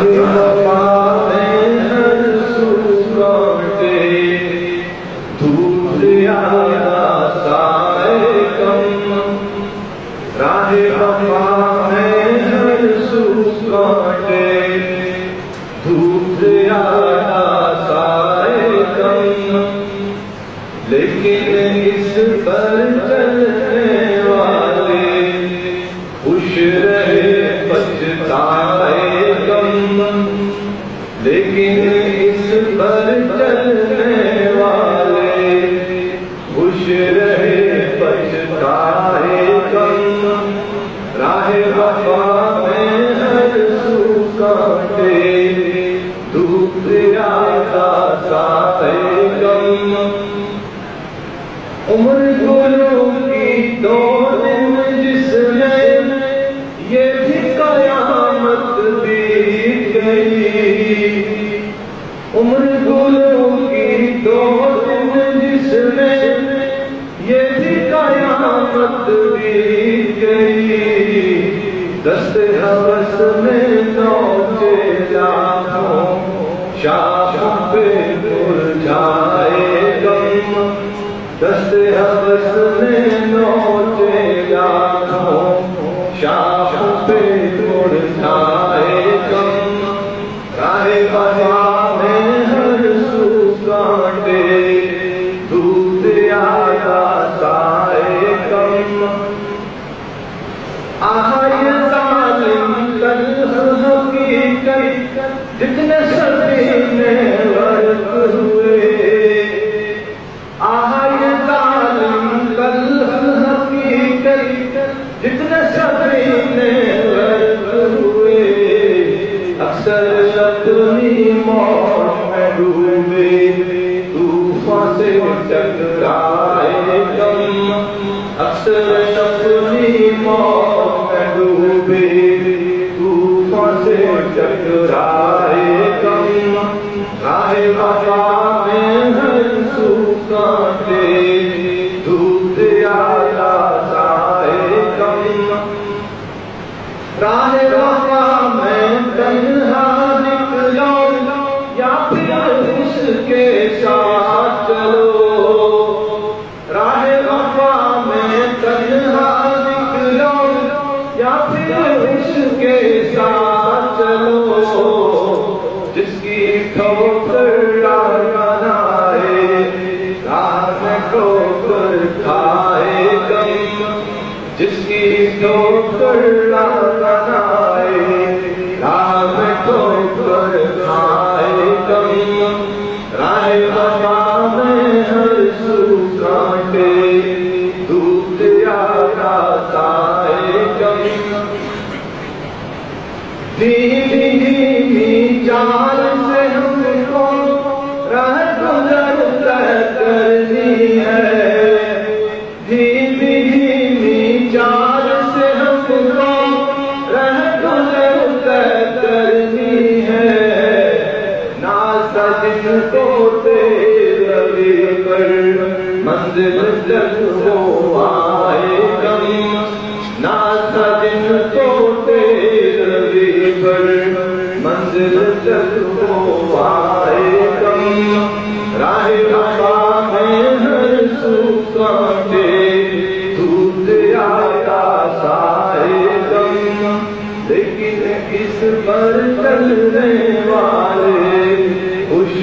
راہ وفا میں ہر سو کاٹے دور آیا سائے کم راہ وفا میں ہر سو کاٹے دور آیا سائے کم لیکن اس پر چلنے والے خوش رہے پچھتائے کم لیکن اس پر چلنے والے خوش رہے پچھتائے کم راہ وفا میں ہر سو کاٹے دور آیا سائے کم عمر گلوں کی دوڑ جس میں یہ بھی قیامت بیت گئی عمر گلوں کی دوڑ جس میں یہ بھی قیامت بیت گئی دست ہوس میں نوچے لاکھوں شاخوں پہ مرجھائے غم دست ہوس میں نوچے لاکھوں شاخوں پہ مرجھائے غم راہ وفا میں ہر سو کاٹے دور آیا سائے کم آئے ظالم کل حقیقت جتنے سفینے غرق ہوئے آئے ظالم کل حقیقت جتنے سفینے غرق ہوئے اکثر اپنی موت میں ڈوبے طوفان سے ٹکرائے غم اکثر اپنی موت میں ڈوبے طوفان سے ٹکرائے غم راہ وفا میں ہر سو کاٹے دور آیا سائے غم راہ وفا میں تنہا نکلو یا پھر اس کے ساتھ چلو راہ وفا میں تنہا نکلو یا پھر اس کے ساتھ چلو جس کی ٹھوکر بنائے راہ میں ٹھوکر کھائے غم جس کی ٹھوکر بنائے راہ میں ٹھوکر کھائے غم راہ وفا میں ہر سو کاٹے دور آیا سائے غم دھیمی دھیمی چال سے ہم کو راہ گزر طے کرنی ہے دھیمی دھیمی چال سے ہم کو راہ گزر طے کرنی ہے ناسا جن کو تیز روی پر منزل تک وہ آئے غم ناسا جن کو تیز روی پر منزل تک وہ آئے غم راہ وفا میں ہر سو کاٹے دور آیا سائے غم لیکن اس پر چلنے والے خوش